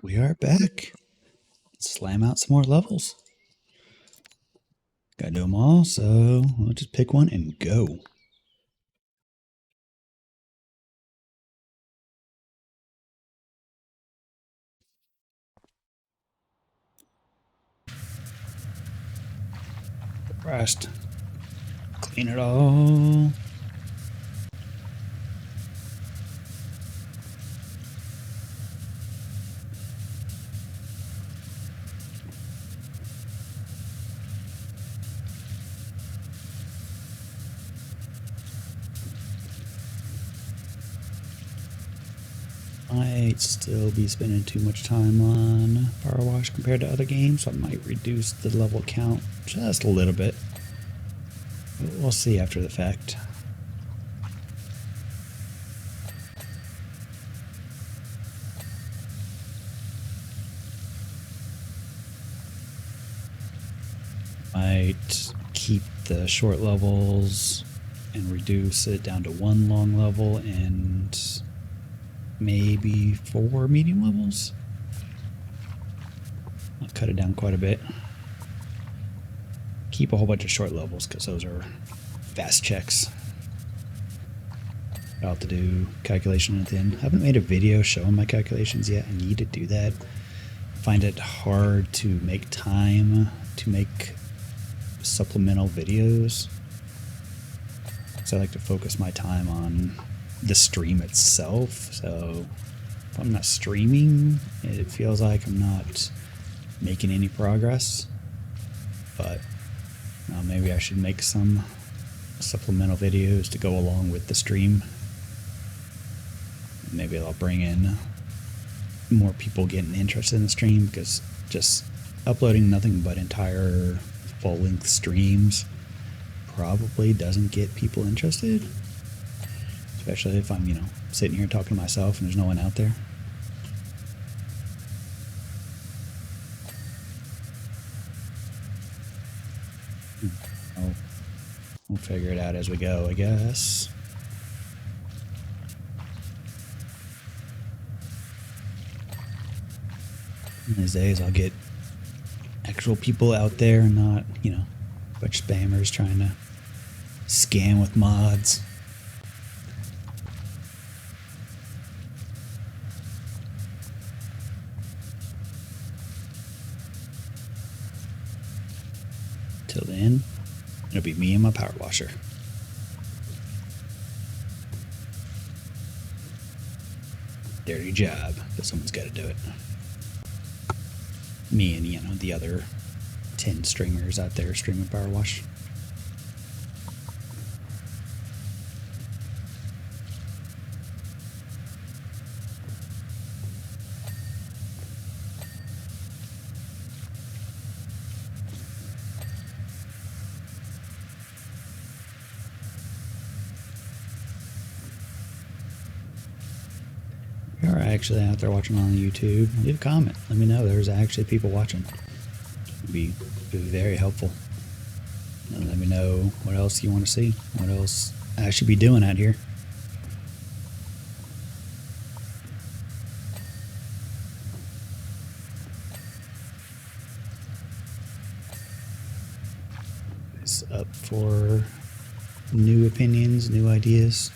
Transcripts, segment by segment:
We are back. Let's slam out some more levels. Gotta do them all, so we'll just pick one and go. Rest. Clean it all. Might still be spending too much time on Powerwash compared to other games, so I might reduce the level count just a little bit. But we'll see after the fact. Might keep the short levels and reduce it down to one long level and maybe 4 medium levels. I'll cut it down quite a bit. Keep a whole bunch of short levels because those are fast checks. I'll have to do calculation at the end. I haven't made a video showing my calculations yet. I need to do that. I find it hard to make time to make supplemental videos. So I like to focus my time on the stream itself. So if I'm not streaming, it feels like I'm not making any progress. But maybe I should make some supplemental videos to go along with the stream. Maybe I'll bring in more people getting interested in the stream, because just uploading nothing but entire full-length streams probably doesn't get people interested. Especially if I'm, sitting here talking to myself and there's no one out there. We'll figure it out as we go, I guess. In these days, I'll get actual people out there and not, a bunch of spammers trying to scam with mods. Till then, it'll be me and my power washer. Dirty job, but someone's got to do it. Me and, the other 10 streamers out there streaming Powerwash. If you're actually out there watching on YouTube, leave a comment. Let me know there's actually people watching. It'd be very helpful. And let me know what else you want to see. What else I should be doing out here. It's up for new opinions, new ideas.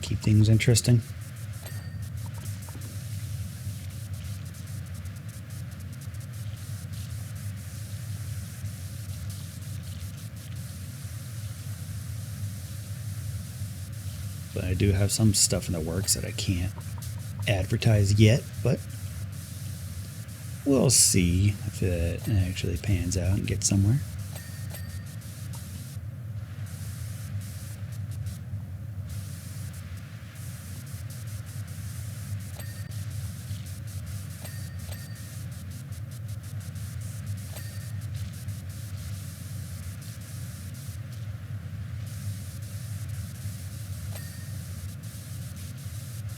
Keep things interesting. But I do have some stuff in the works that I can't advertise yet, but we'll see if it actually pans out and gets somewhere.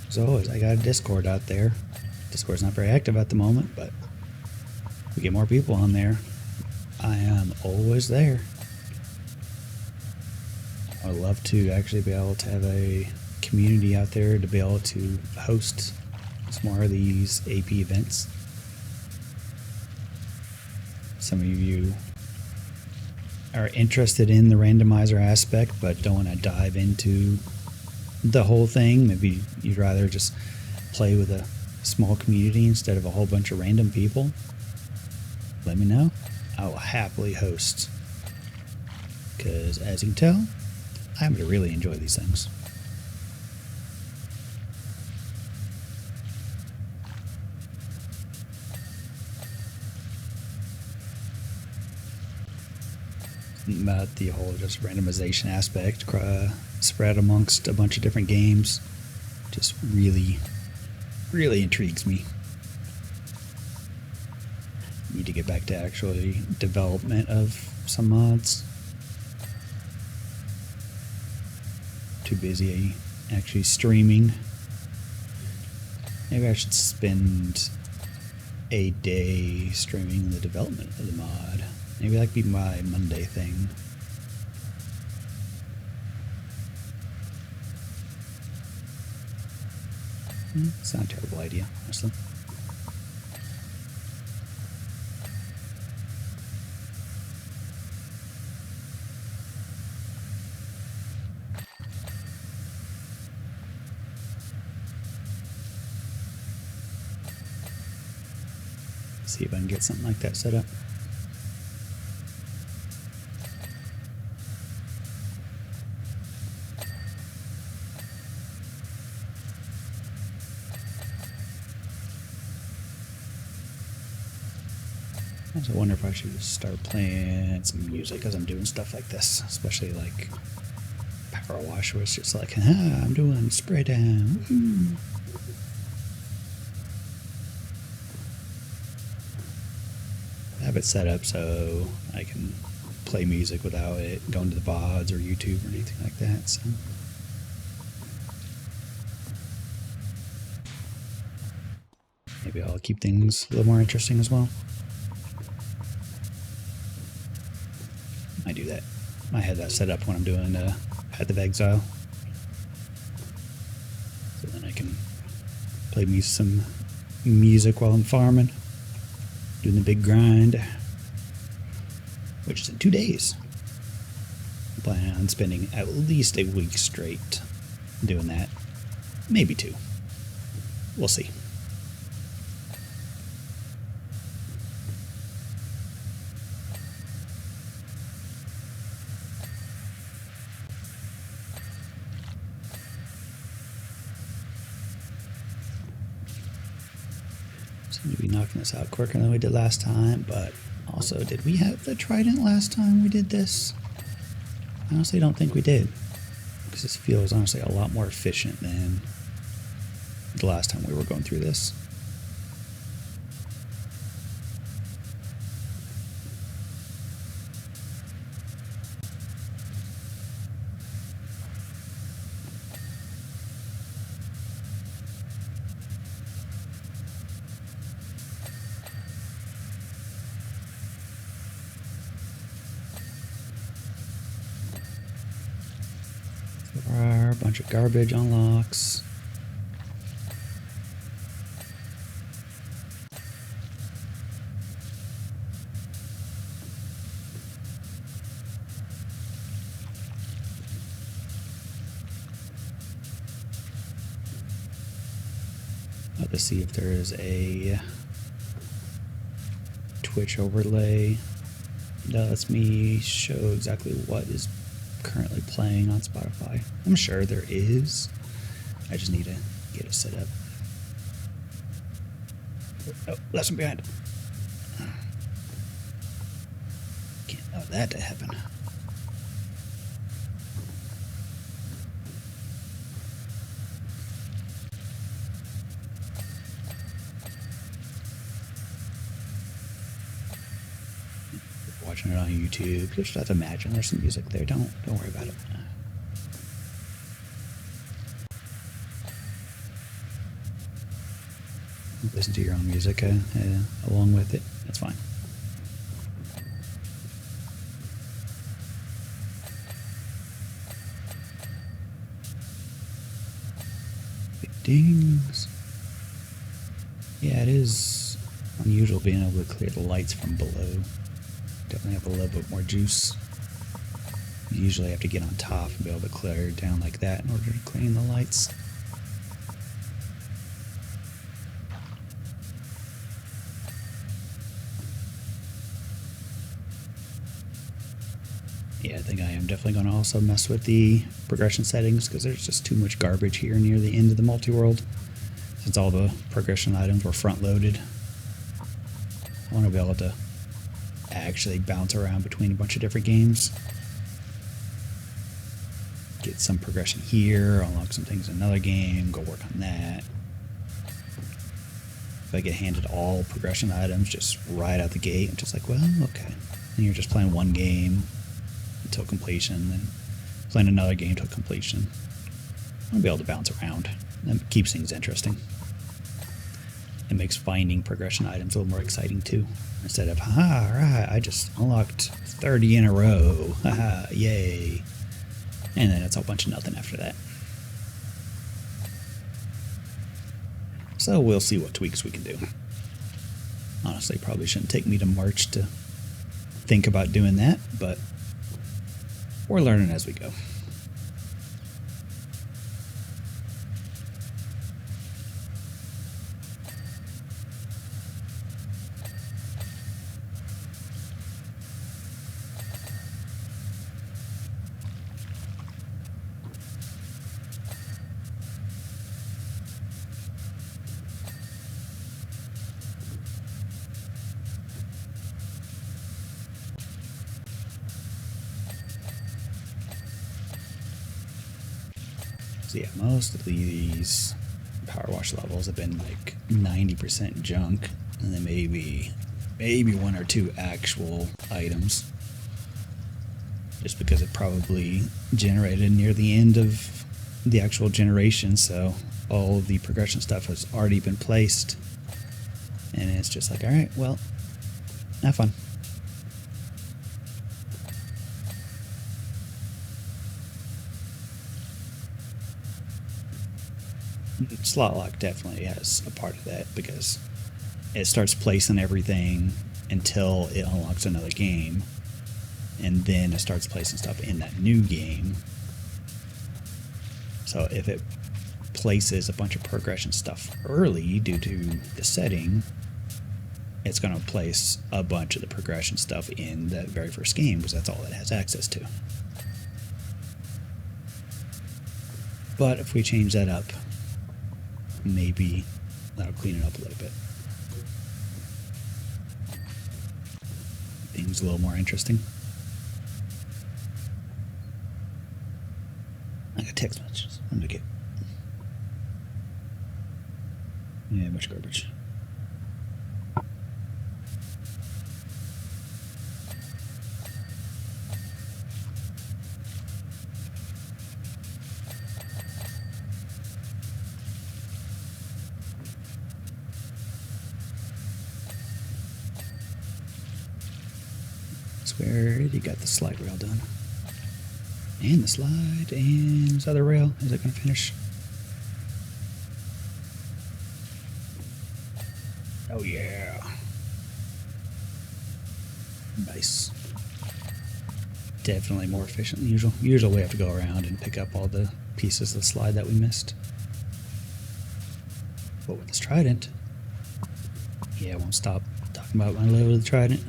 As always, I got a Discord out there. Discord's not very active at the moment, but if we get more people on there, I am always there. I'd love to actually be able to have a community out there to be able to host some more of these AP events. Some of you are interested in the randomizer aspect but don't want to dive into the whole thing. Maybe you'd rather just play with a small community instead of a whole bunch of random people. Let me know. I will happily host, because as you can tell, I happen to really enjoy these things. About the whole just randomization aspect spread amongst a bunch of different games just really intrigues me. Need to get back to actually development of some mods. Too busy actually streaming. Maybe I should spend a day streaming the development of the mod. Maybe that could be my Monday thing. It's not a terrible idea, honestly. See if I can get something like that set up. I also wonder if I should start playing some music as I'm doing stuff like this, especially like Powerwash, where it's just like, I'm doing spray down. Woo. I have it set up so I can play music without it going to the VODs or YouTube or anything like that. So. Maybe I'll keep things a little more interesting as well. I do that. I had that set up when I'm doing Path of Exile. So then I can play me some music while I'm farming. Doing the big grind. Which is in 2 days. I'm planning on spending at least a week straight doing that. Maybe 2. We'll see. Seem to be knocking this out quicker than we did last time, but also, did we have the trident last time we did this? I honestly don't think we did, because this feels honestly a lot more efficient than the last time we were going through this. There are a bunch of garbage unlocks. Let's see if there is a Twitch overlay that lets me show exactly what is currently playing on Spotify. I'm sure there is. I just need to get it set up. Oh, left some behind. Can't allow that to happen. Watching it on YouTube, you just have to imagine there's some music there. Don't worry about it. Listen to your own music along with it. That's fine. Big dings. Yeah, it is unusual being able to clear the lights from below. Definitely have a little bit more juice. You usually have to get on top and be able to clear it down like that in order to clean the lights. Yeah, I think I am definitely going to also mess with the progression settings because there's just too much garbage here near the end of the multi-world. Since all the progression items were front-loaded, I want to be able to actually bounce around between a bunch of different games. Get some progression here, unlock some things in another game, go work on that. If I get handed all progression items just right out the gate, I'm just like, well, okay. And you're just playing one game until completion, then playing another game till completion. I want to be able to bounce around. That keeps things interesting. It makes finding progression items a little more exciting too. Instead of, haha, right, I just unlocked 30 in a row. Haha, yay. And then it's a bunch of nothing after that. So we'll see what tweaks we can do. Honestly, probably shouldn't take me to March to think about doing that, but we're learning as we go. So yeah, most of these Powerwash levels have been like 90% junk, and then maybe one or two actual items. Just because it probably generated near the end of the actual generation, so all of the progression stuff has already been placed. And it's just like, alright, well, have fun. Slot lock definitely has a part of that because it starts placing everything until it unlocks another game, and then it starts placing stuff in that new game. So if it places a bunch of progression stuff early due to the setting, it's going to place a bunch of the progression stuff in that very first game because that's all it has access to. But if we change that up, maybe that'll clean it up a little bit. Things a little more interesting. I got text messages. I'm gonna get. Yeah, much garbage. Where you got the slide rail done, and the slide, and this other rail. Is it going to finish? Oh yeah, nice. Definitely more efficient than usual. Usually we have to go around and pick up all the pieces of the slide that we missed. But with this trident, yeah, I won't stop talking about my love with the trident.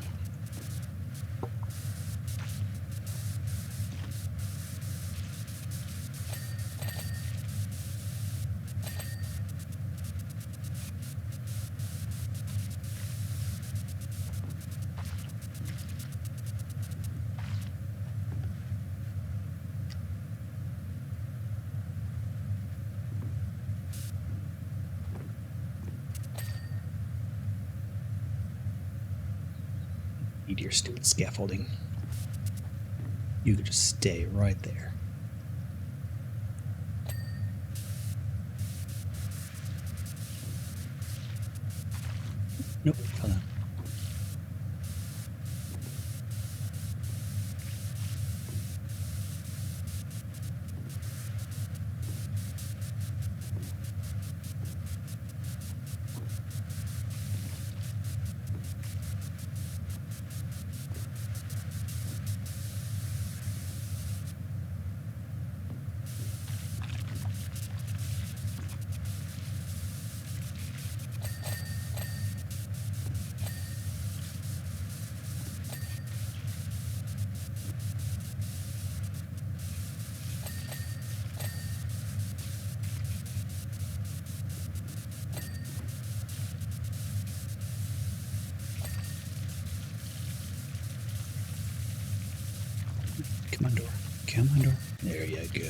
Need your stupid scaffolding. You could just stay right there. Nope, hold on. Come on, door. There you go.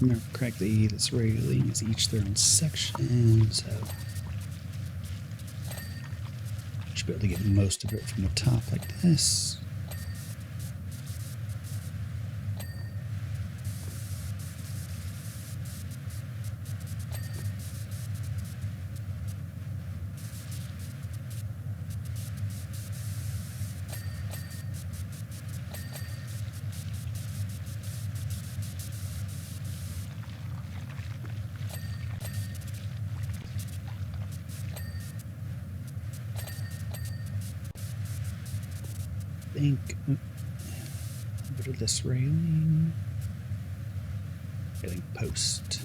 Remember correctly, this railing is each their own section, so should be able to get most of it from the top like this. I think a bit of this railing post.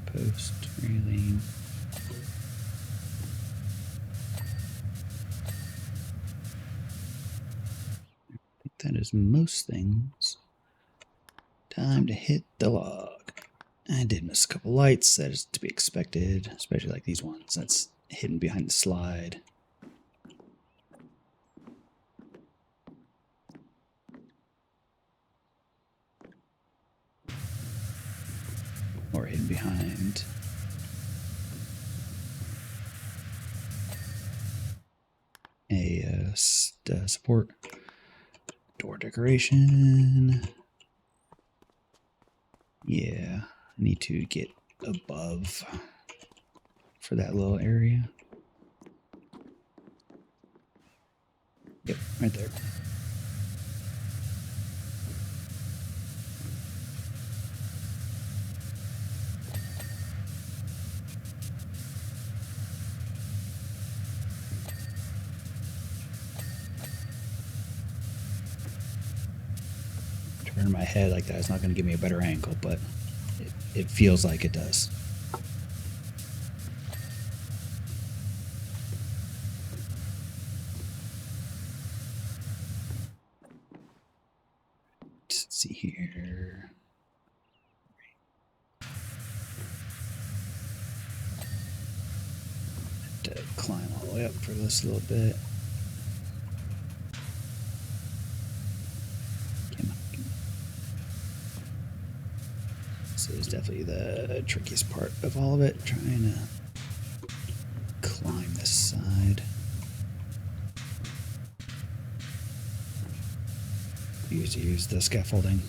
Post railing. I think that is most things. Time to hit the log. I did miss a couple lights. That is to be expected, especially like these ones. That's hidden behind the slide. Or hidden behind a support. Door decoration. Yeah, I need to get above for that little area. Yep, right there. Turning my head like that is not going to give me a better angle, but it feels like it does. Let's see here. To climb all the way up for this little bit. This is definitely the trickiest part of all of it, trying to climb this side. Use the scaffolding.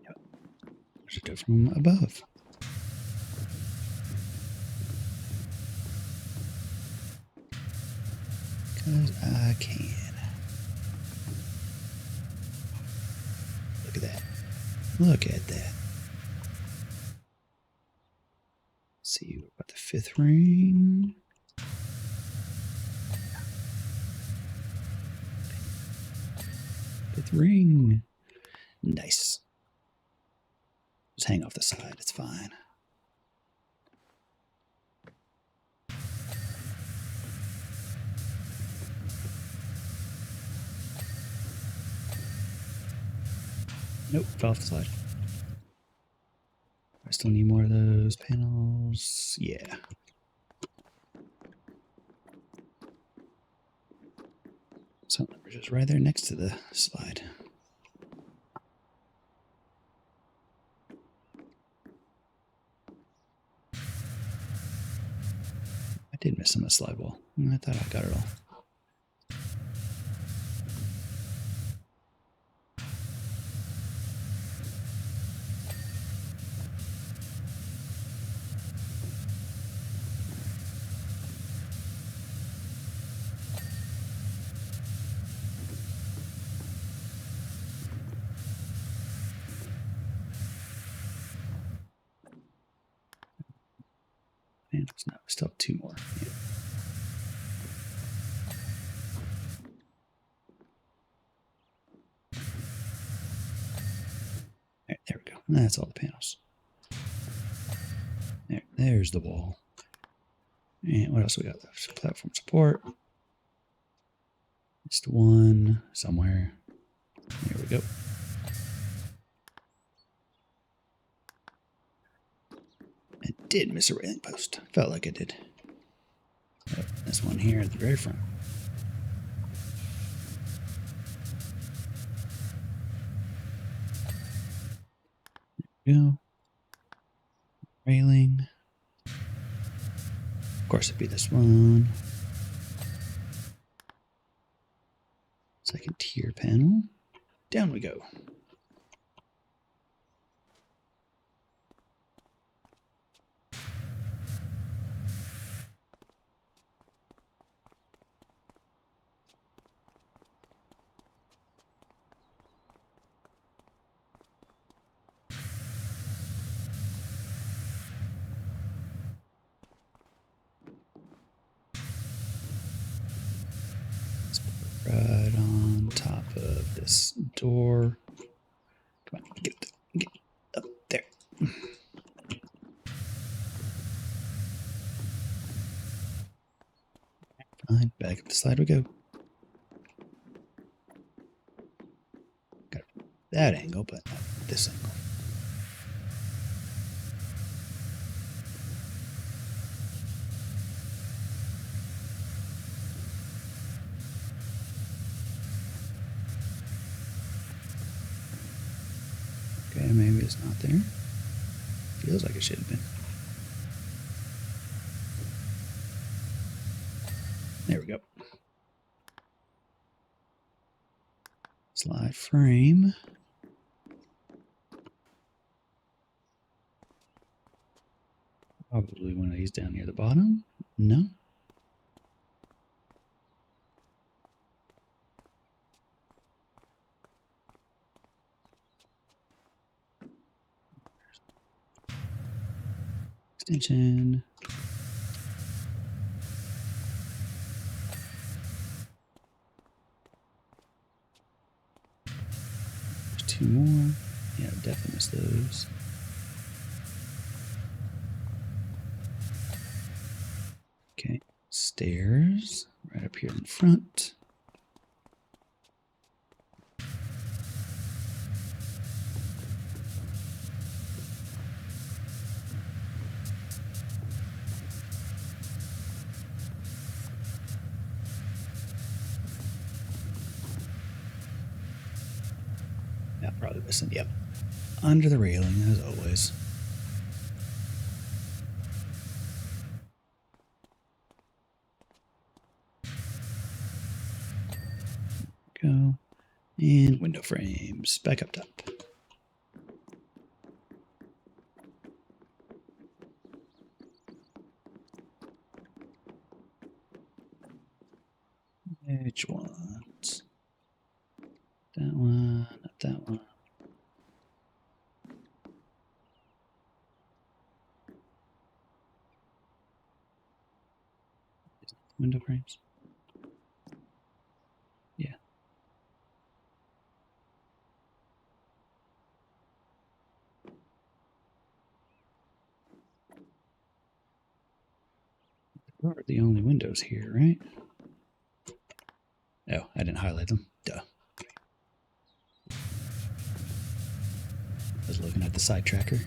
Yep. Should do it from above. Because I can. Look at that. Look at that. Let's see, what about the fifth ring? Fifth ring. Nice. Just hang off the side, it's fine. Nope, fell off the slide. I still need more of those panels. Yeah. So we're just right there next to the slide. I did miss some of the slide wall. I thought I got it all. And no, still have two more. Yeah. That's all the panels. There's the wall. And what else we got left? Platform support. Just one somewhere. There we go. I did miss a railing post. Felt like I did. Oh, this one here at the very front. There we go. Railing. Of course, it'd be this one. Second tier panel. Down we go. Right on top of this door. Come on, get up there. Fine, back up the slide we go. Got that angle, but not this angle. Okay, maybe it's not there. Feels like it should have been. There we go. Slide frame. Probably one of these down near the bottom. No. Extension. There's two more. Yeah, definitely missed those. Okay, stairs right up here in front. Yeah, probably missing. Yep. Under the railing, as always. Go. And window frames back up top. Which ones? That one, not that one. Window frames. Yeah. Those are the only windows here, right? Oh, I didn't highlight them. Duh. I was looking at the side tracker.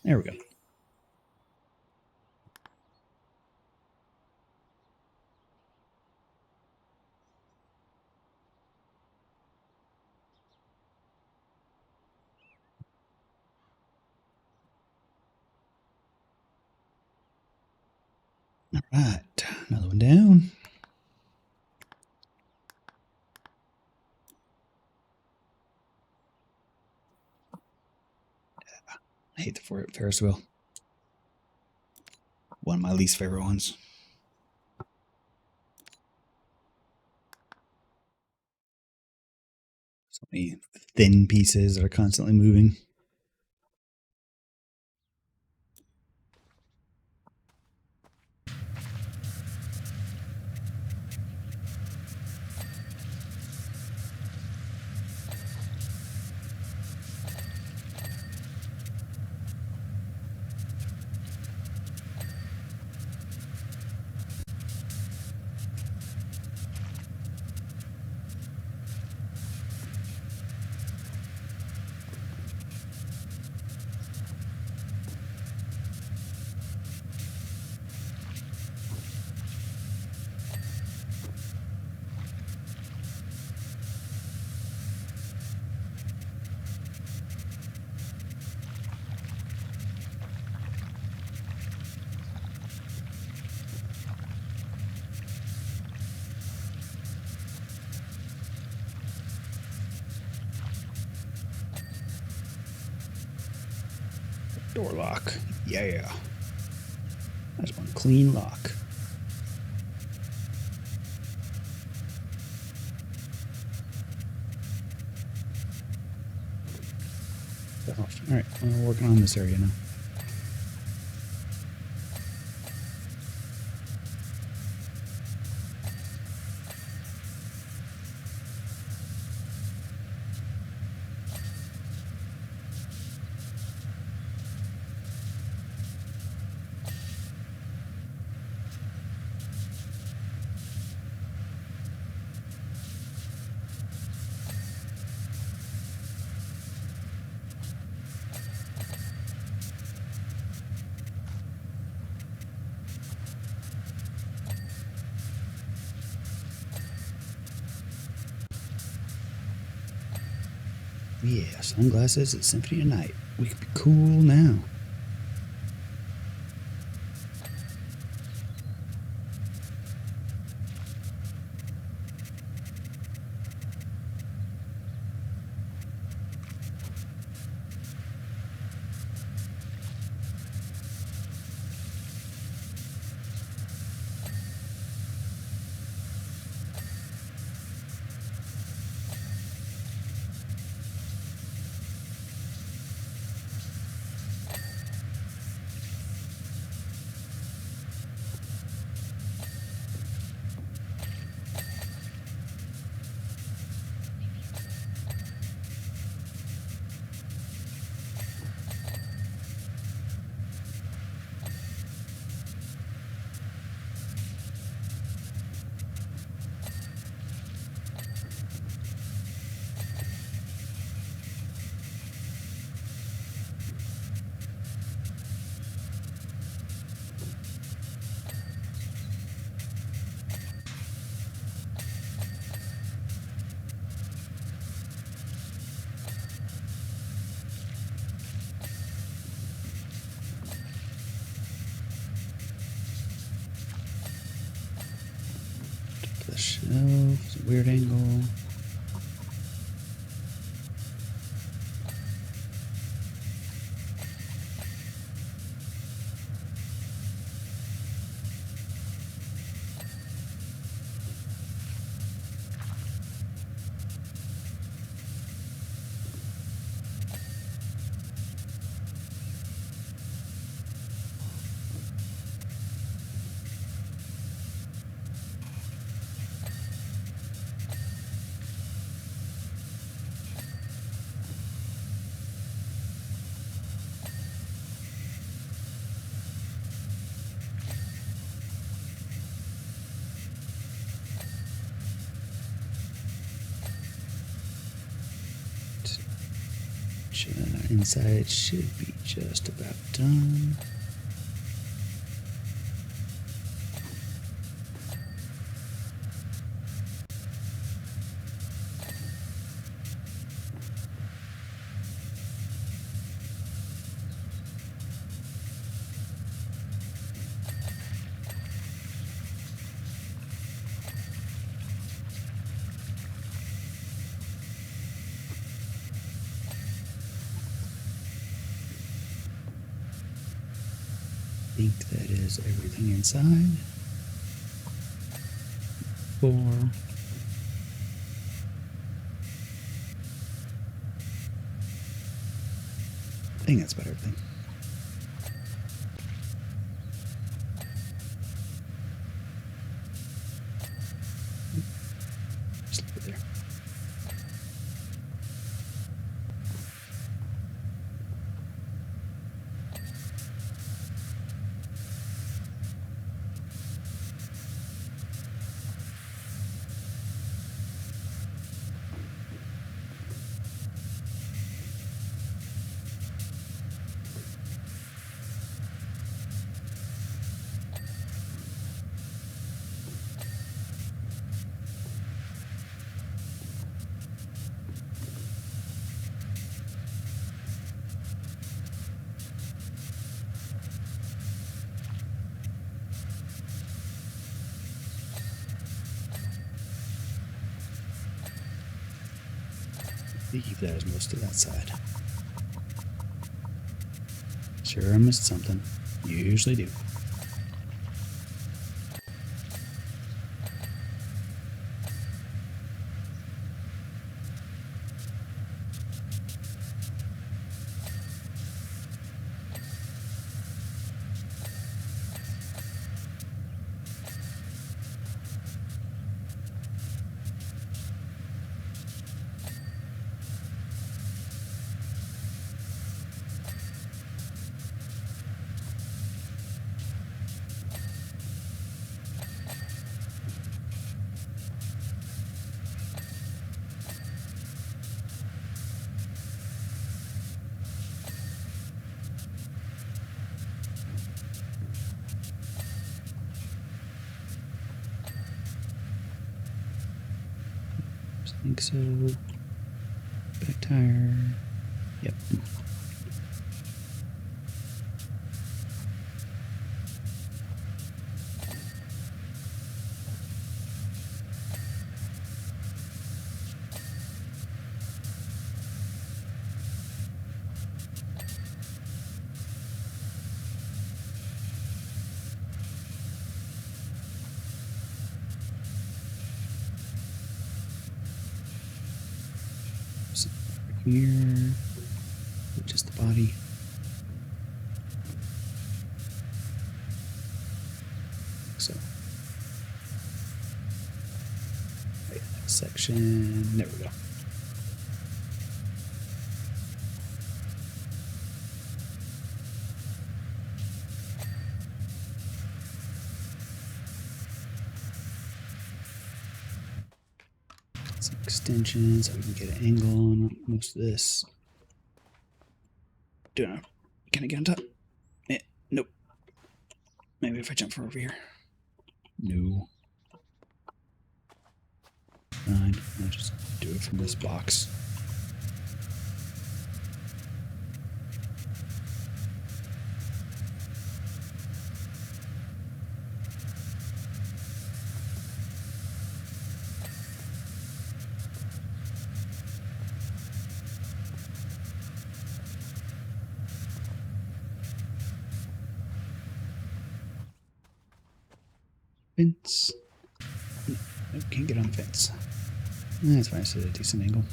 There we go. All right, another one down. I hate the Ferris wheel. One of my least favorite ones. So many thin pieces that are constantly moving. Door lock. Yeah. That's one clean lock. Alright, we're working on this area now. Yeah, sunglasses at Symphony at night. We could be cool now. The shelf, it's a weird angle. Inside should be just about done. I think that is everything inside. 4. I think that's about everything. Just leave it there. I believe that is most of that side. Sure, I missed something. You usually do. I think so. Back tire. Yep. So here, just the body. So, right, section. There we go. Some extensions so we can get an angle on most of this. Can I get on top? Nope. Maybe if I jump from over here. No. Fine. I'll just do it from this box. Fence. Nope, can't get on the fence. That's fine. It's at a decent angle.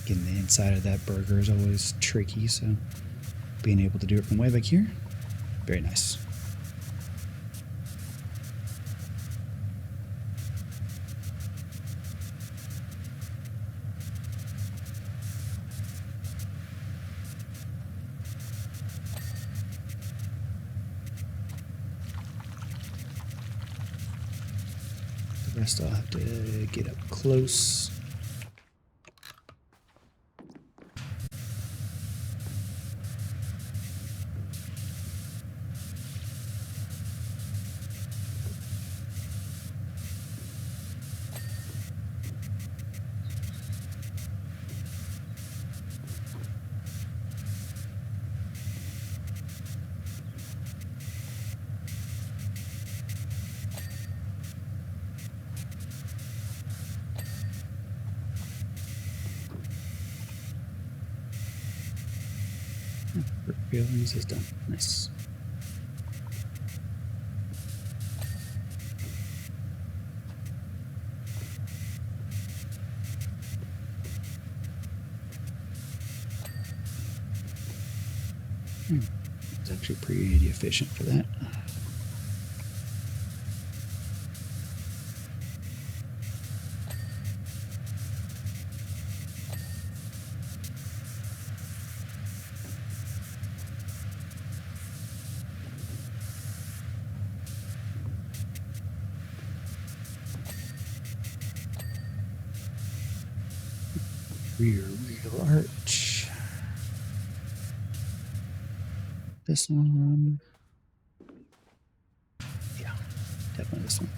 Getting the inside of that burger is always tricky, so being able to do it from way back here, very nice. The rest I'll have to get up close. Railings is done. Nice. It's actually pretty efficient for that. Rear wheel arch. This one. Yeah, definitely this one.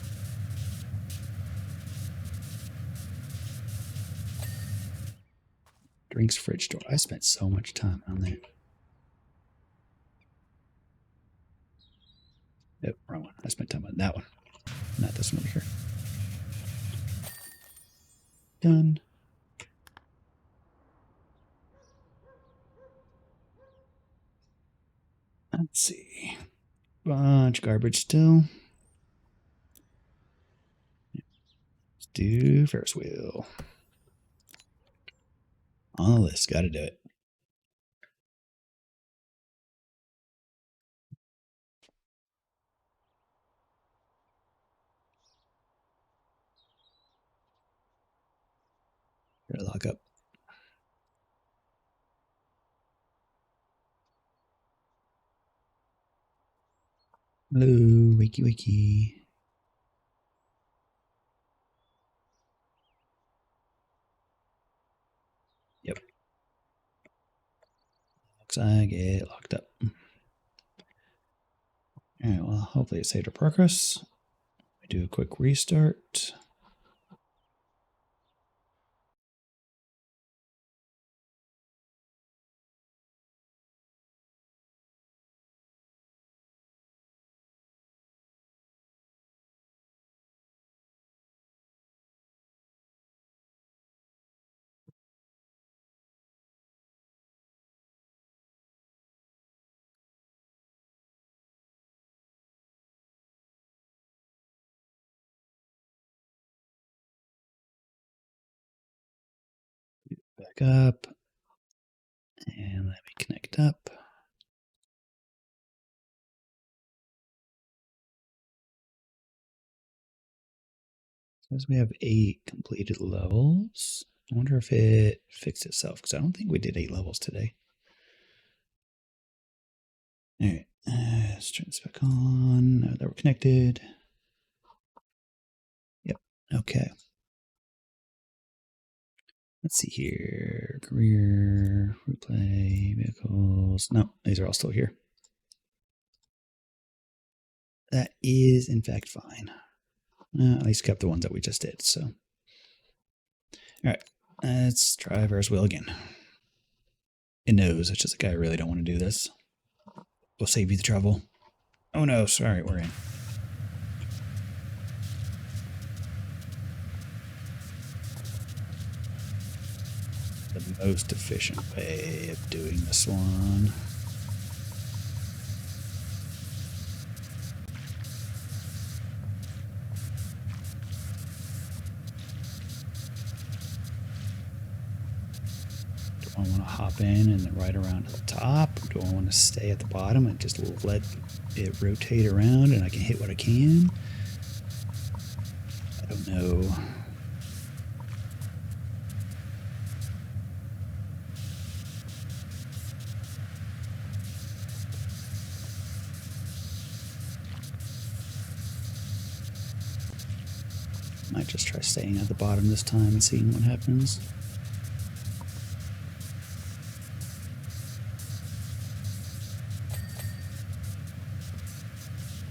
Drinks fridge door. I spent so much time on that. Nope, wrong one. I spent time on that one. Not this one over here. Done. Let's see. Bunch of garbage still. Let's do Ferris wheel. On the list, gotta do it. Gotta lock up. Hello, wakey wakey. Yep. Looks like I get locked up. Alright, well, hopefully it saved our progress. We do a quick restart. Back up. And let me connect up. Says we have 8 completed levels. I wonder if it fixed itself, because I don't think we did 8 levels today. Alright, let's turn this back on. Now that we're connected. Yep, okay. Let's see here. Career, replay, vehicles. No, these are all still here. That is, in fact, fine. At least kept the ones that we just did, so. Alright, let's try Ferris wheel again. It knows, it's just like, I really don't want to do this. We'll save you the trouble. Oh no, sorry, we're in. The most efficient way of doing this one. Do I want to hop in and then right around to the top? Or do I want to stay at the bottom and just let it rotate around and I can hit what I can? I don't know. Might just try staying at the bottom this time and seeing what happens.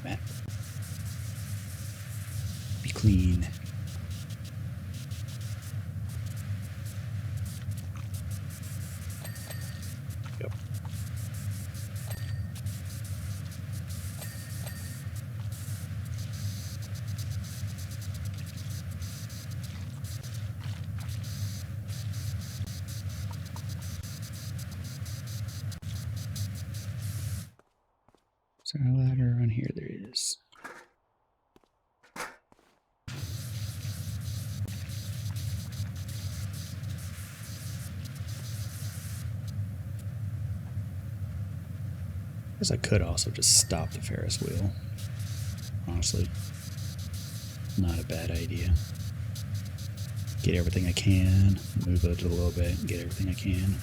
Man. Be clean. Yep. Is there a ladder on here? There is. I guess I could also just stop the Ferris wheel. Honestly, not a bad idea. Get everything I can, move it a little bit, and get everything I can.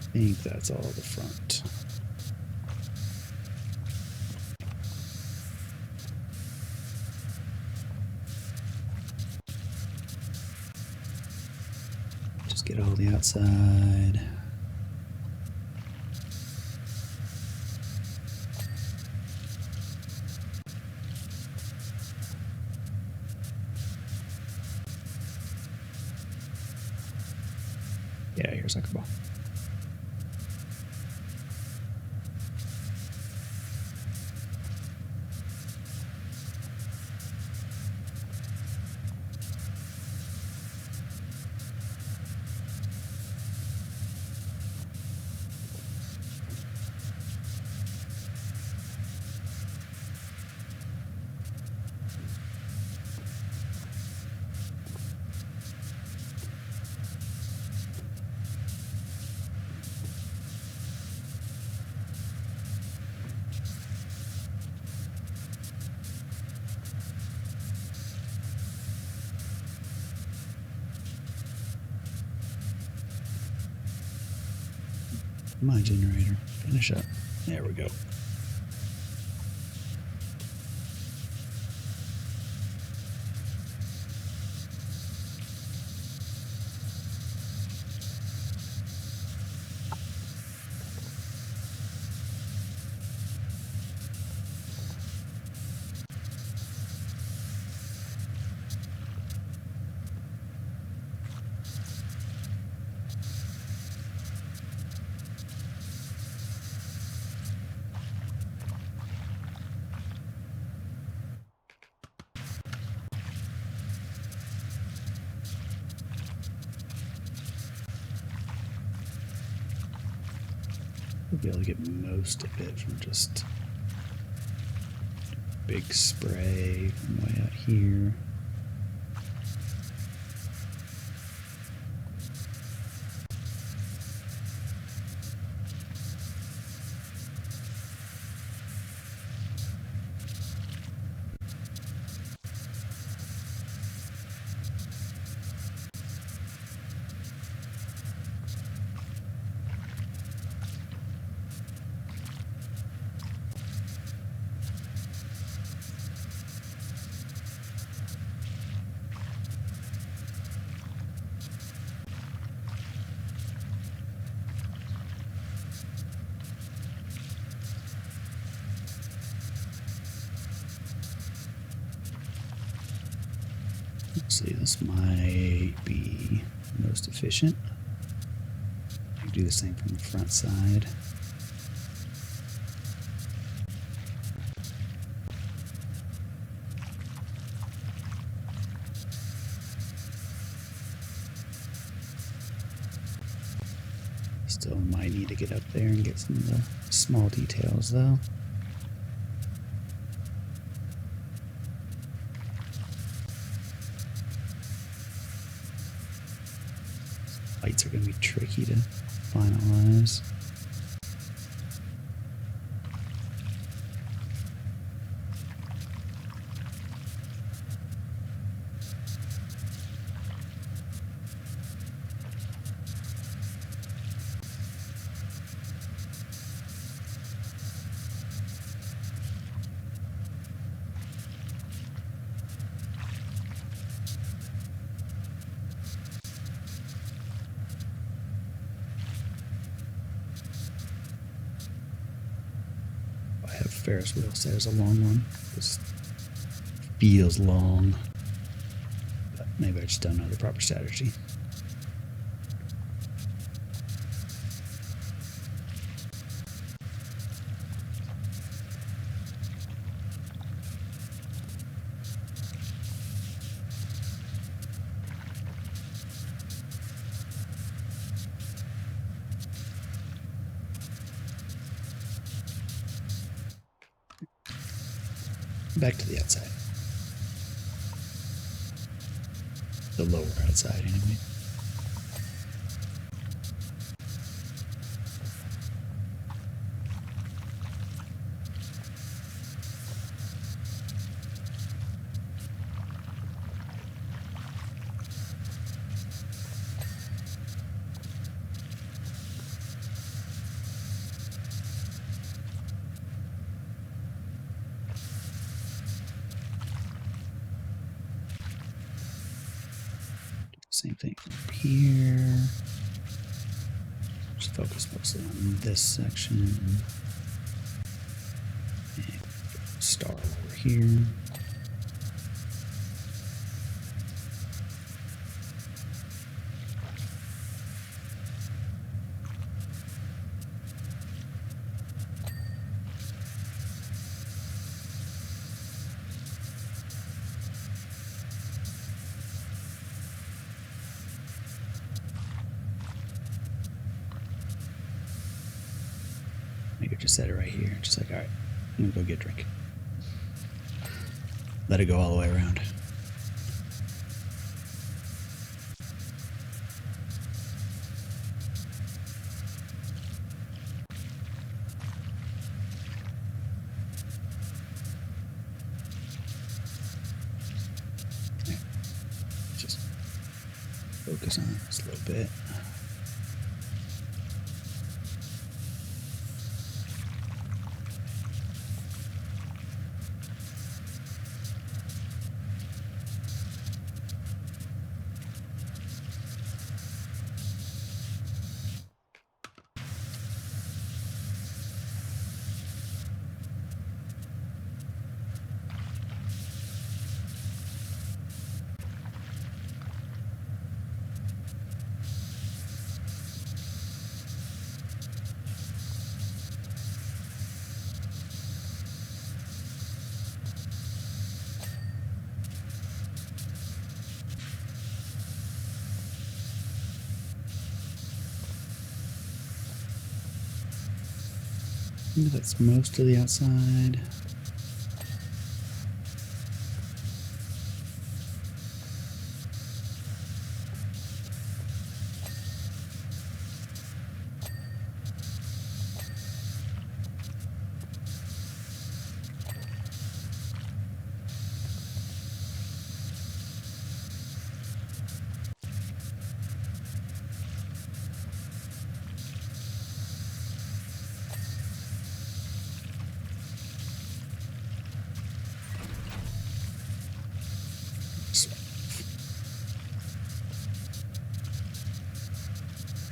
I think that's all the front. Just get all the outside. Yeah, here's soccer ball. My generator. Finish up. There we go. We'll be able to get most of it from just big spray from way out here. Let's see, this might be most efficient. I can do the same from the front side. Still might need to get up there and get some of the small details though. Lights are going to be tricky to finalize. Ferris wheel says a long one. This feels long, but maybe I just don't know the proper strategy. Back to the outside. The lower outside, anyway. Same thing up here. Just focus mostly on this section. And star over here. Just set it right here. Just like, all right, I'm gonna go get a drink. Let it go all the way around. Just focus on this a little bit. I think that's most of the outside.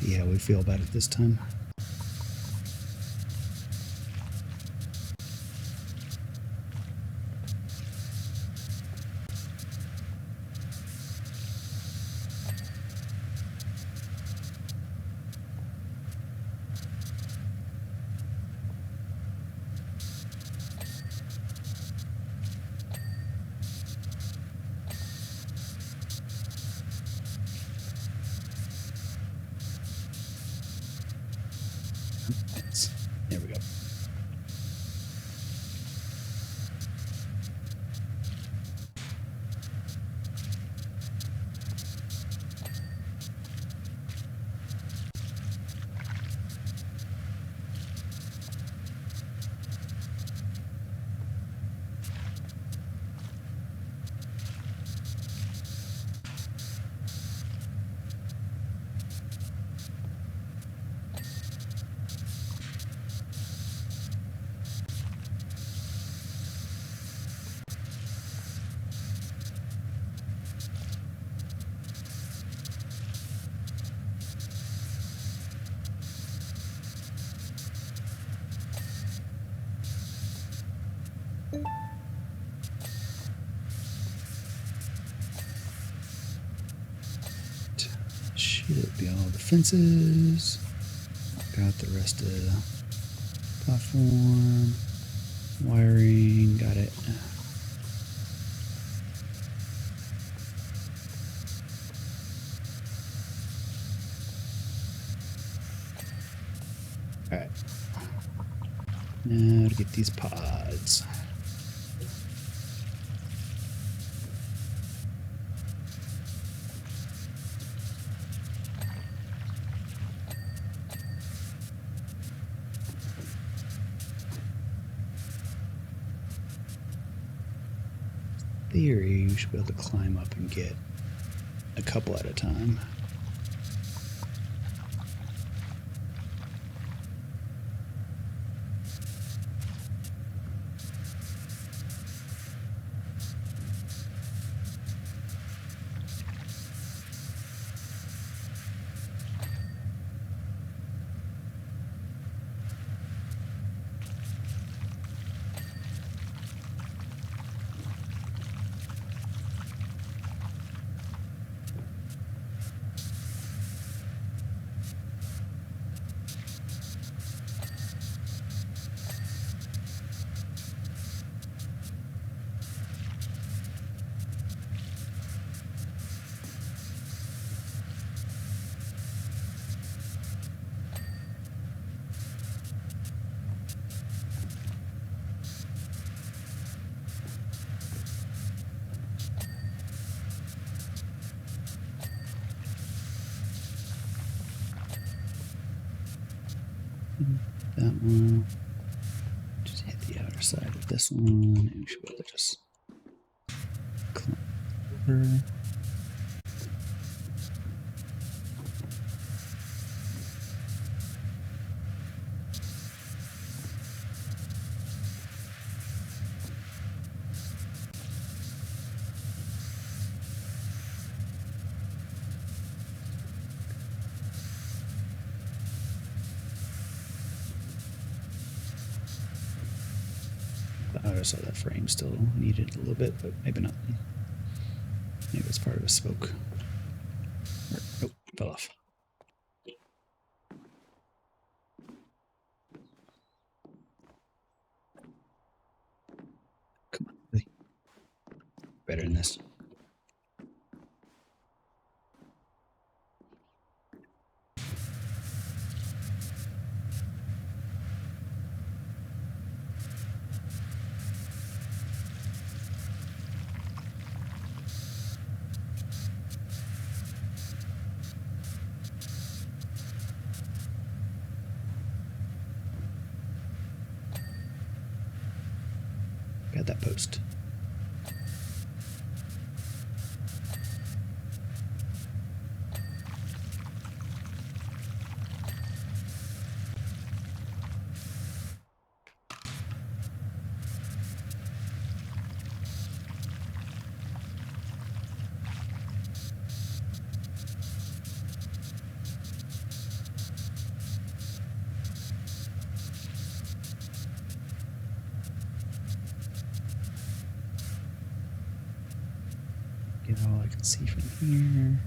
See how we feel about it this time. There we go. Should be all the fences. Got the rest of the platform. Wiring, got it. Alright. Now to get these pods. Theory, you should be able to climb up and get a couple at a time. that one. Just hit the outer side of this one, and we should be able to just climb over. The outer side of that frame still needed a little bit, but maybe not. Maybe it's part of a spoke. Or, nope, fell off. Come on, really. Better than this. Got that post. Get all I can see from here.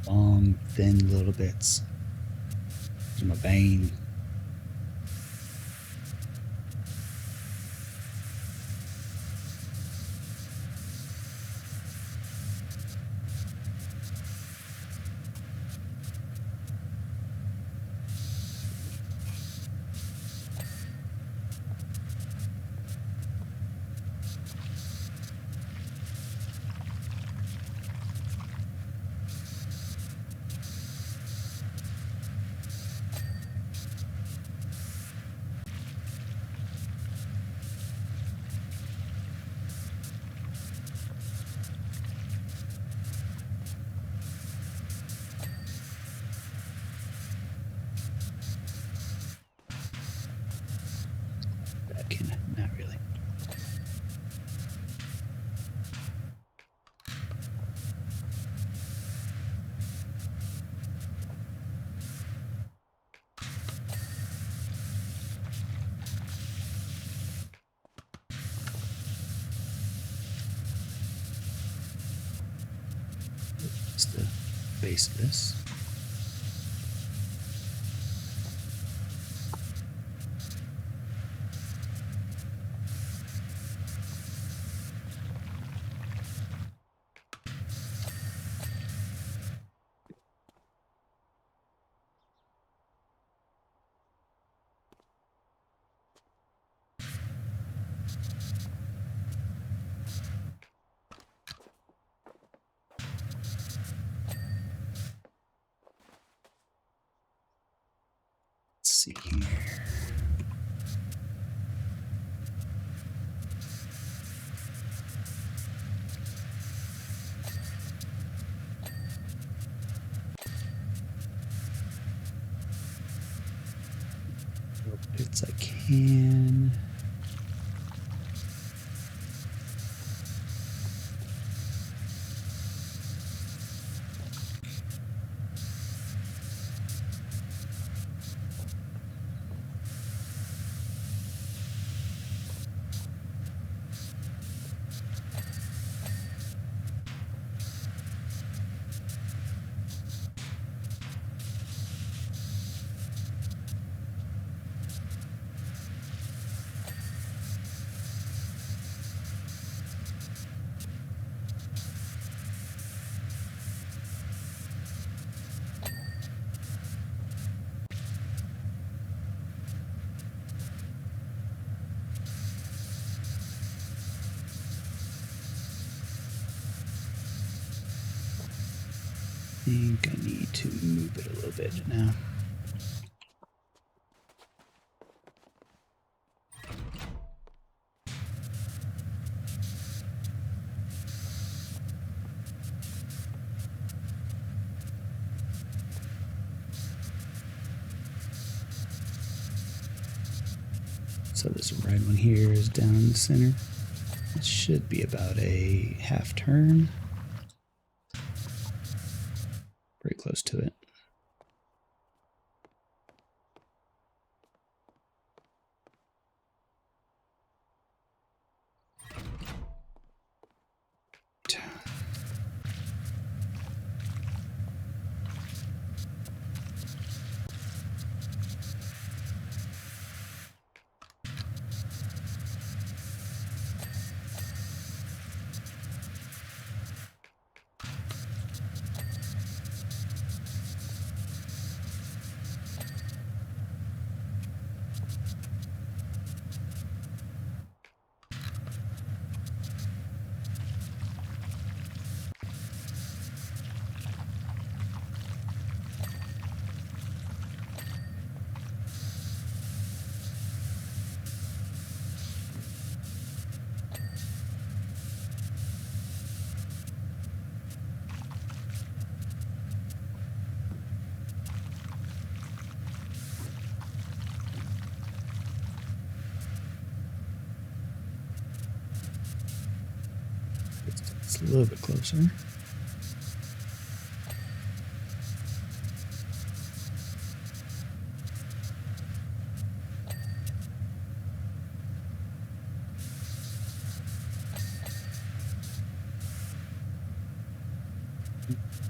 Long, thin little bits. There's my vein. Not really. Just the base of this. Let's see here. Little bits I can. think I need to move it a little bit now. So this red one here is down in the center. It should be about a half turn. Pretty close to it. It's a little bit closer.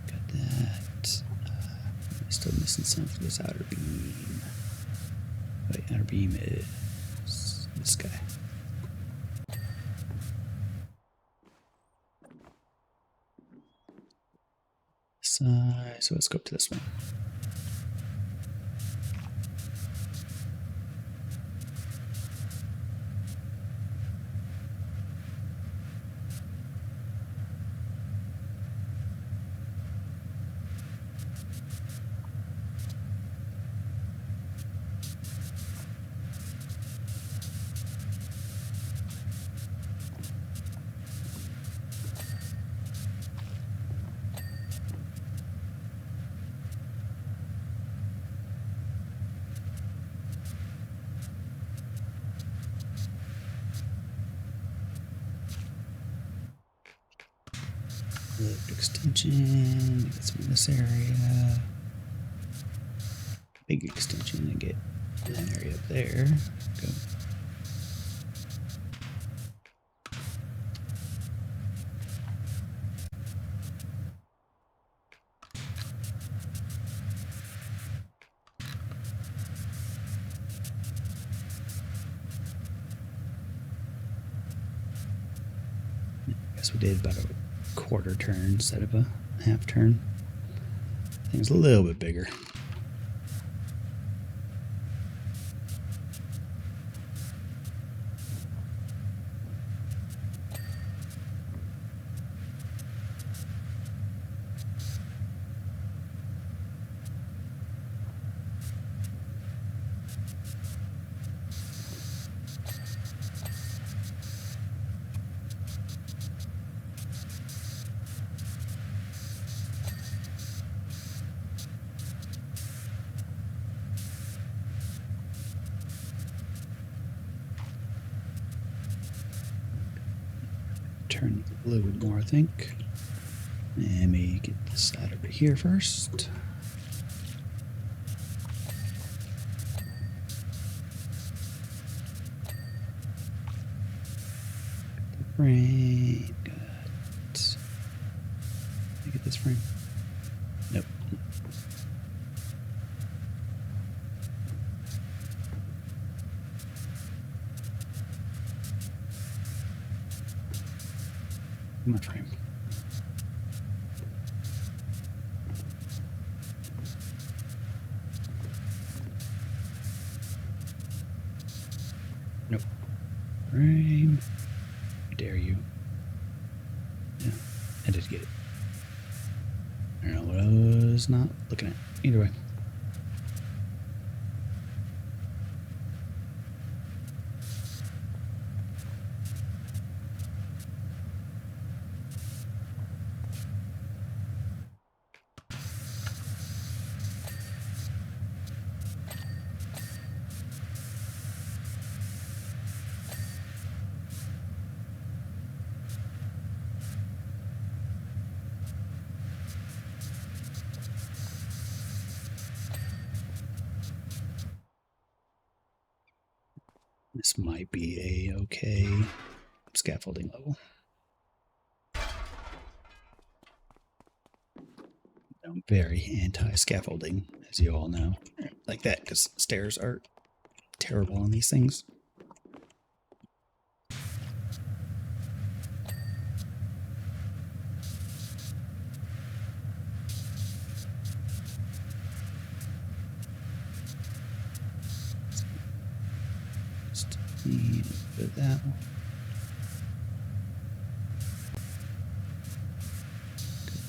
Got that. Still missing some for this outer beam. Wait, outer beam is this guy. So let's go up to this one. Extension, get some in this area. Big extension and get that area up there. Go. I guess we did about a quarter turn instead of a half turn. Thing's a little bit bigger. Turn a little bit more, I think. And maybe get this side over here first. The frame. Got. Let me get this frame. Nope. My frame. Nope. Frame. Dare you. Yeah, I did get it. I don't know what camera's not looking at it. Either way. This might be a okay scaffolding level. I'm very anti-scaffolding, as you all know. Like that, because stairs are terrible on these things. Just need a bit of that one.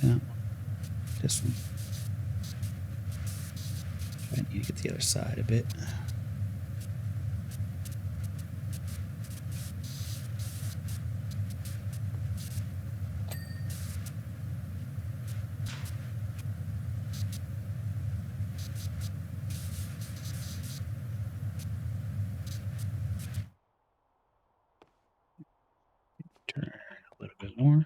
That one. This one. I need to get the other side a bit. Turn a little bit more.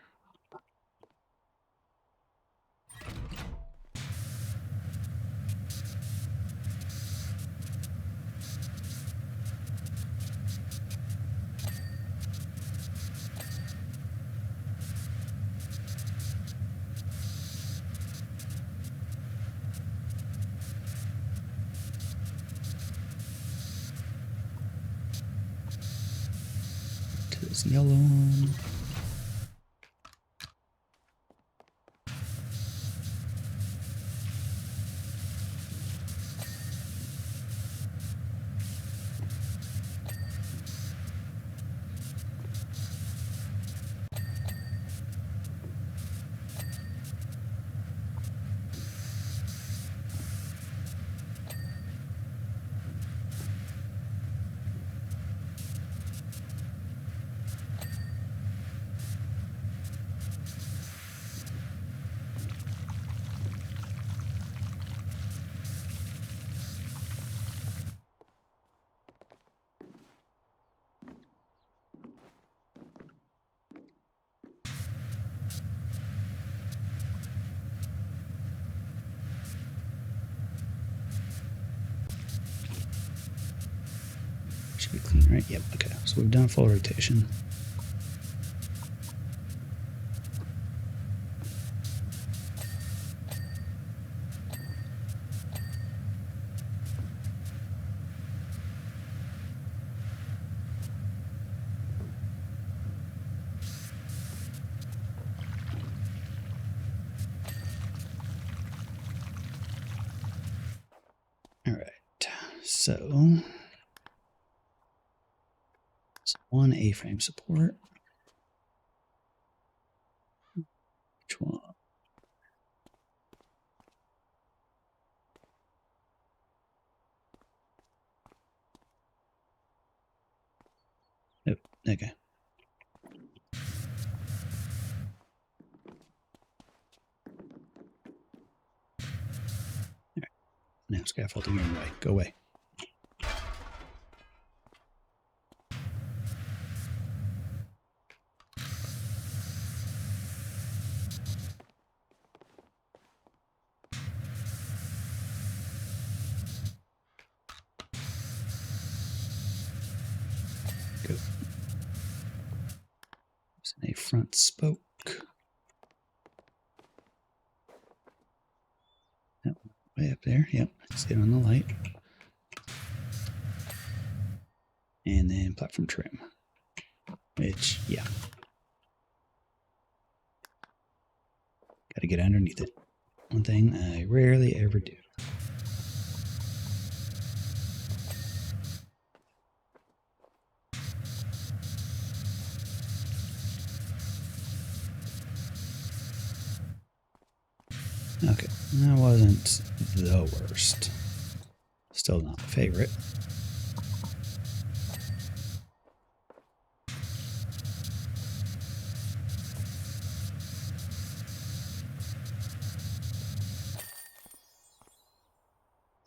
To this yellow one. Should be clean, right? Yep, okay. So we've done a full rotation. All right, so it's one A-frame support. Which one? Nope, okay. All right. Now scaffolding in the way. Go away. Go. There's a front spoke. That one way up there. Yep, see it on the light. And then platform trim. Which, yeah. Gotta get underneath it. One thing I rarely ever do. Okay, That wasn't the worst. Still not my favorite.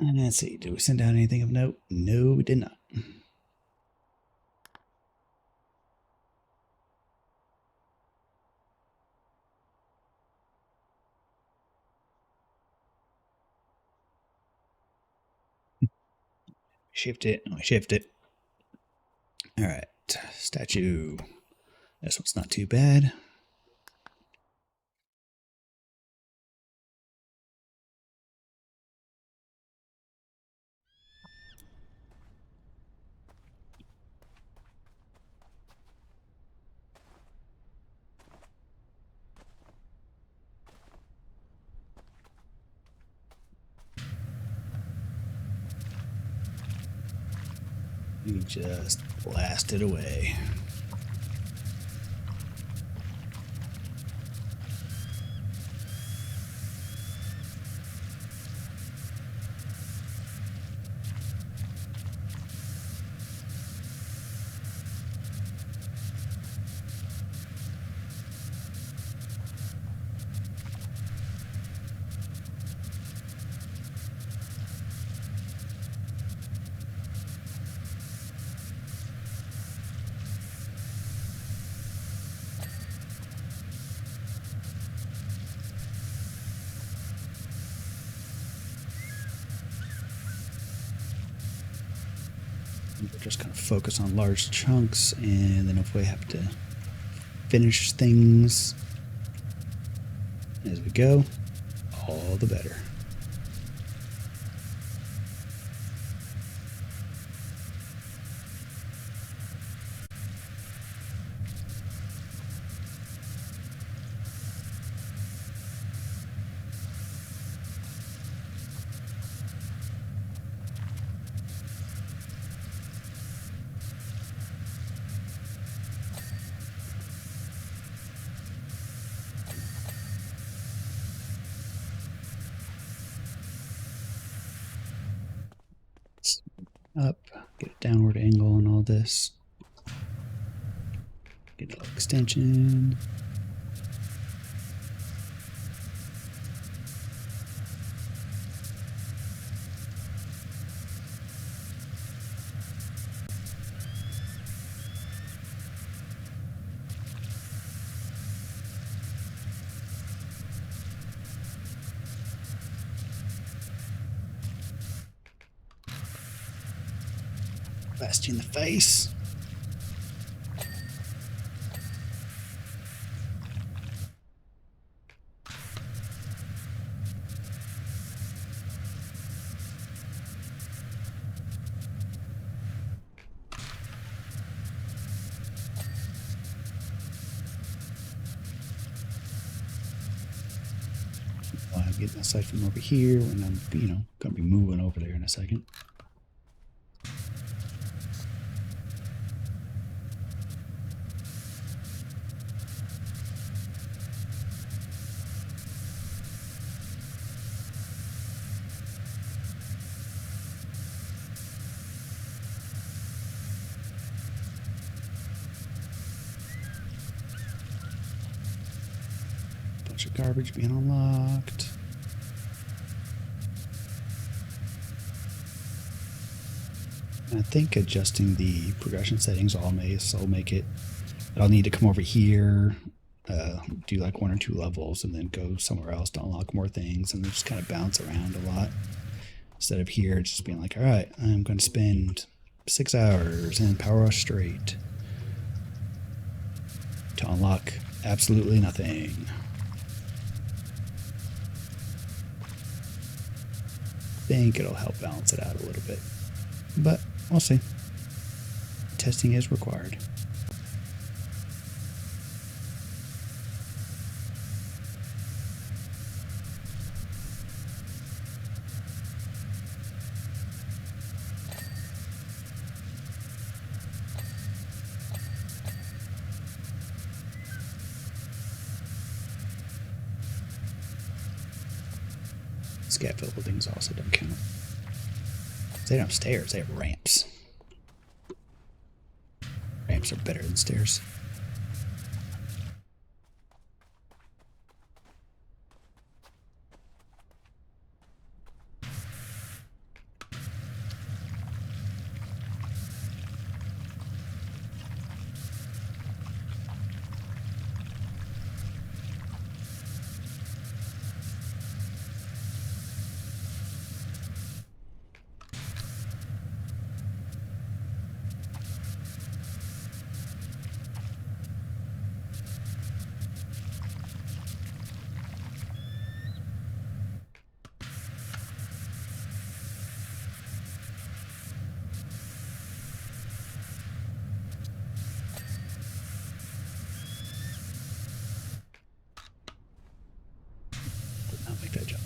And let's see, did we send out anything of note? No, we did not. Shift it. No, shift it. All right. Statue. This one's not too bad. We just blast it away. We'll just kind of focus on large chunks, and then if we have to finish things as we go, all the better. Up, get a downward angle on all this. Get a little extension. Blast you in the face. I'm getting aside from over here when I'm, gonna be moving over there in a second. Bunch of garbage being unlocked. I think adjusting the progression settings will make it. I'll need to come over here, do like 1 or 2 levels, and then go somewhere else to unlock more things, and just kind of bounce around a lot. Instead of here, just being like, all right, I'm going to spend 6 hours in Powerwash straight to unlock absolutely nothing. I think it'll help balance it out a little bit, but we'll see. Testing is required. Scaffoldings also don't count. They don't have stairs, they have ramps. Ramps are better than stairs. Make that jump.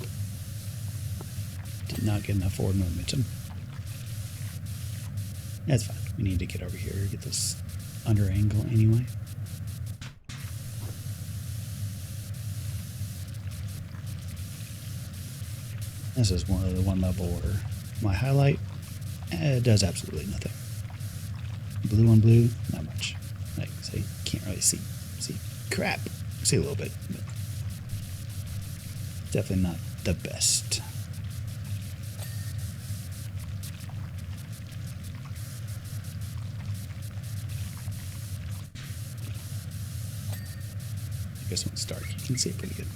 Did not get enough forward momentum. That's fine. We need to get over here, get this under angle anyway. This is one of the one level where my highlight does absolutely nothing. Blue on blue, not much. Like, so you can't really see crap. See a little bit, but definitely not the best. I guess when it's dark, you can see it pretty good.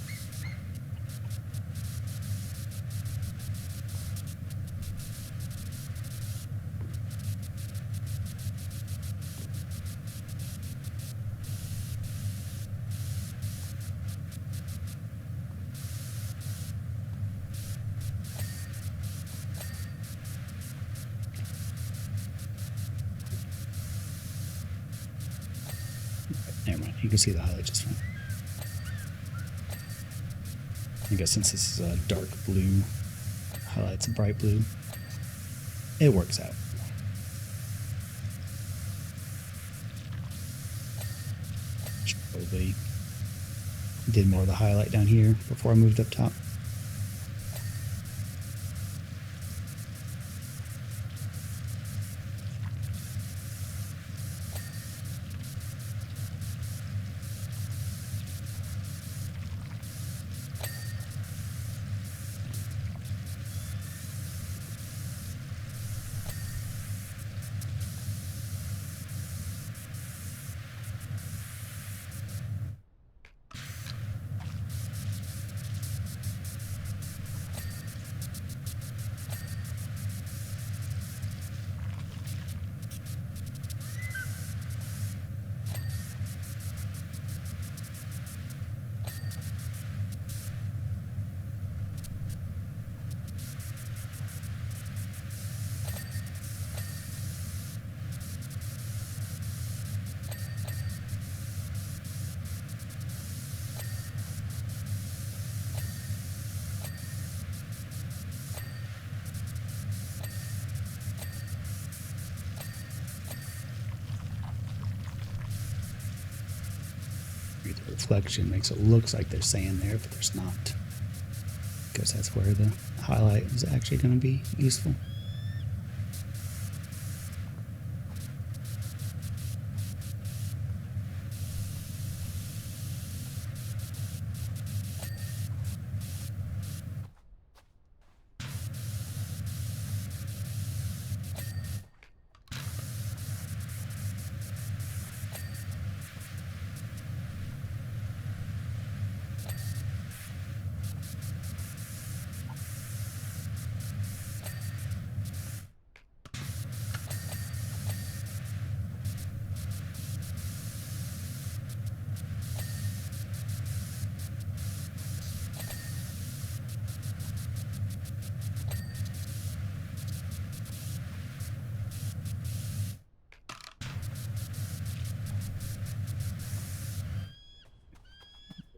Never mind, you can see the highlight just fine. I guess since this is a dark blue, highlight's a bright blue, it works out. Probably did more of the highlight down here before I moved up top. The reflection makes it look like there's sand there, but there's not. Because that's where the highlight is actually going to be useful.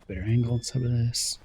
Better angle on some of this.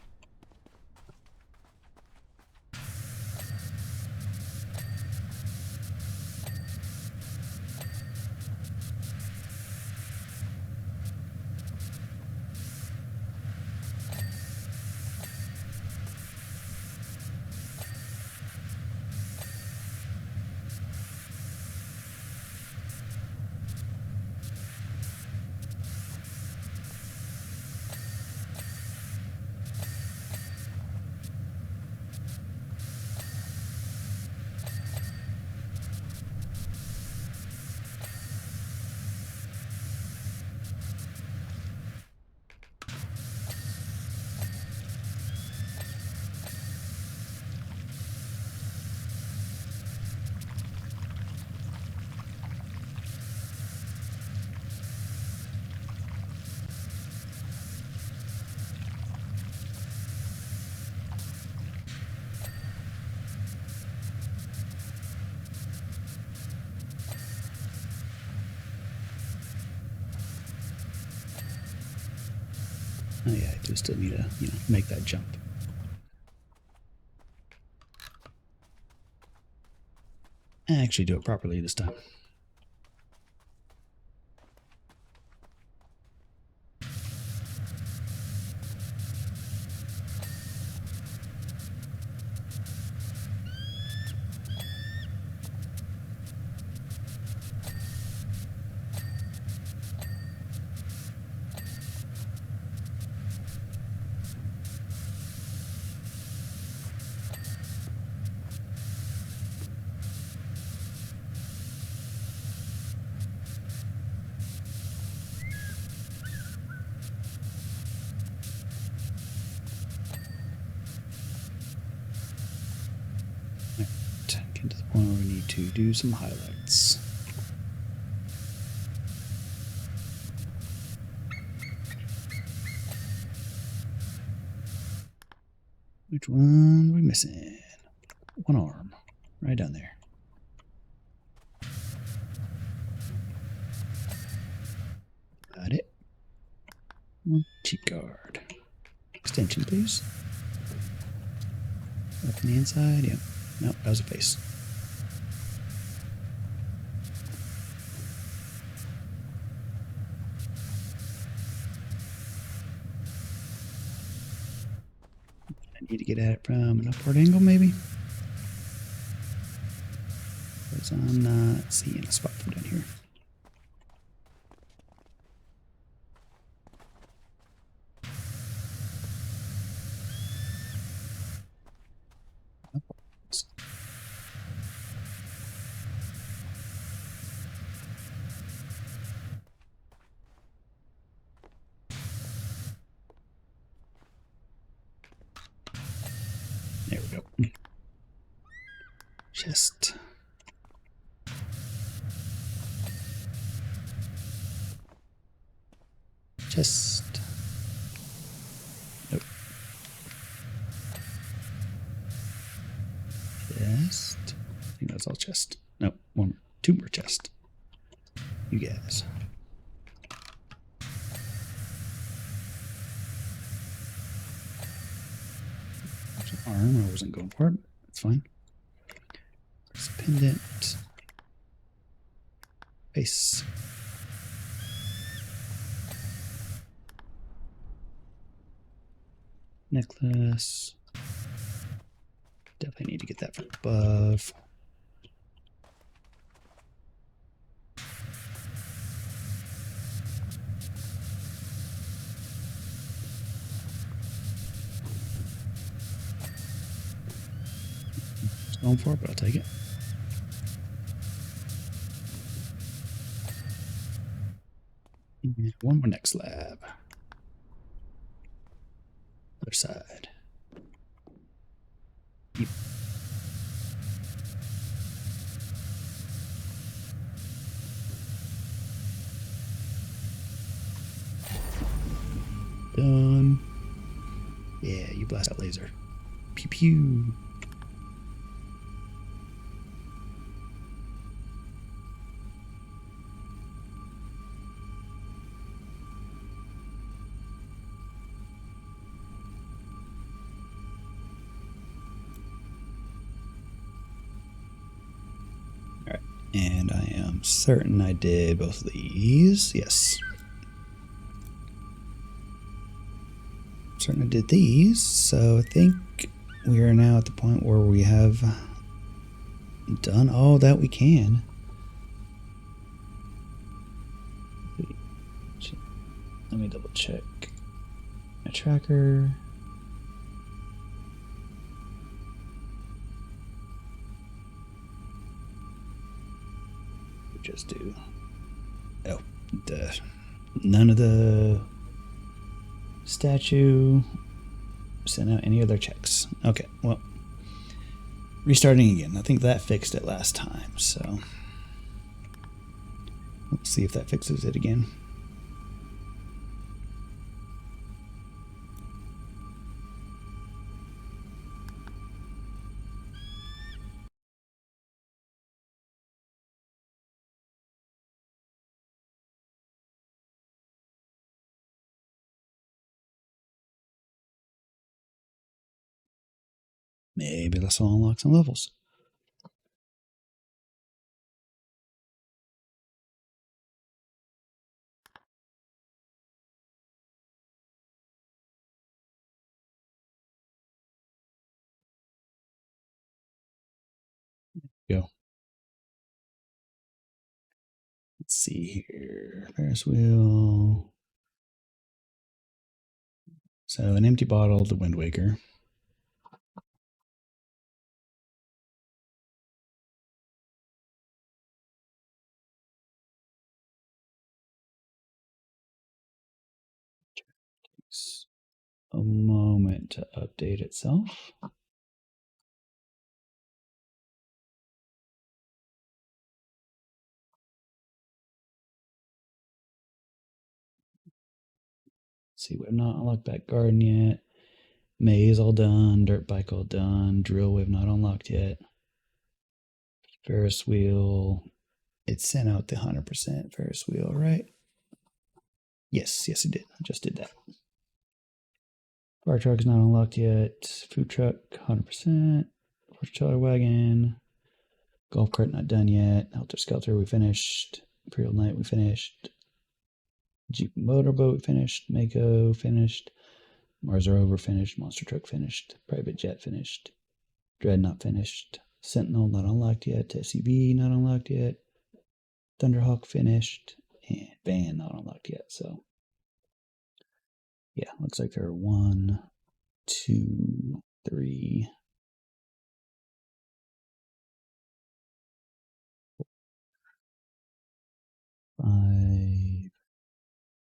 Oh yeah, I do still need to, make that jump. And actually do it properly this time. Get to the point where we need to do some highlights. Which one are we missing? One arm. Right down there. Got it. Cheat guard. Extension, please. Up on the inside. Yep. Nope, that was a face. I need to get at it from an upward angle, maybe? Because I'm not seeing a spot from down here. There we go. Chest. Chest. Nope. Chest. I think that's all chest. Nope. Two more chest. You guys. Arm. I wasn't going for it. That's fine. There's a pendant. Face. Necklace. Definitely need to get that from above. Just going for it, but I'll take it. And one more next slab. Other side. Yep. Done. Yeah, you blast that laser. Pew pew. Alright, and I am certain I did both of these. Yes. Certain I did these, so I think we are now at the point where we have done all that we can. Let me double check my tracker. Just do. Oh, none of the statue sent out any other checks. Okay, well, restarting again. I think that fixed it last time, so let's see if that fixes it again. Maybe this will unlock some levels. Go. Let's see here. Ferris wheel. So an empty bottle, the Wind Waker. Takes a moment to update itself. Let's see, we have not unlocked Back Garden yet. Maze all done. Dirt bike all done. Drill we have not unlocked yet. Ferris wheel. It sent out the 100% Ferris wheel, right? Yes, it did. I just did that. Fire truck is not unlocked yet. Food truck, 100%. Horse wagon. Golf cart not done yet. Helter Skelter we finished. Imperial Knight we finished. Jeep motorboat we finished. Mako finished. Mars Rover finished. Monster truck finished. Private jet finished. Dreadnought finished. Sentinel not unlocked yet. SUV not unlocked yet. Thunderhawk finished. And Van not unlocked yet. So yeah, looks like there are 1, 2, 3, 5,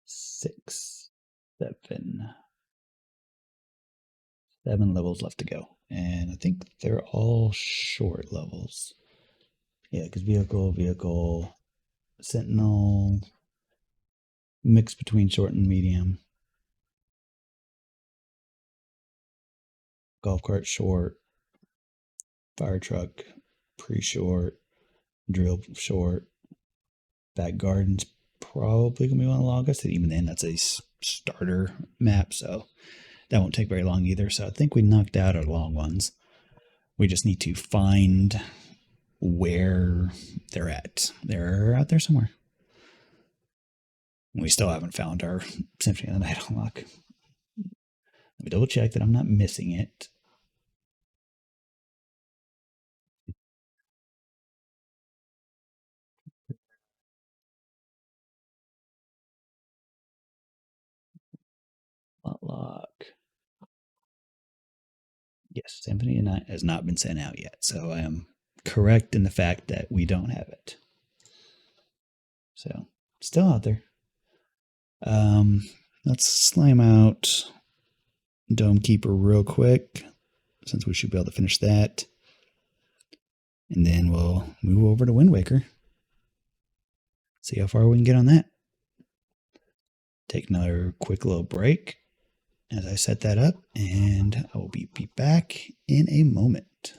6, 7 levels left to go. And I think they're all short levels. Yeah, because vehicle, Sentinel, mix between short and medium. Golf cart short, fire truck pre-short, drill short. Back garden's probably gonna be one of the longest, and even then that's a starter map, so that won't take very long either. So I think we knocked out our long ones. We just need to find where they're at. They're out there somewhere. We still haven't found our Symphony of the Night unlock. Let me double check that I'm not missing it. Lock. Yes, Symphony of the Night has not been sent out yet, so I am correct in the fact that we don't have it. So, still out there. Let's slam out Dome Keeper real quick, since we should be able to finish that. And then we'll move over to Wind Waker. See how far we can get on that. Take another quick little break as I set that up, and I will be back in a moment.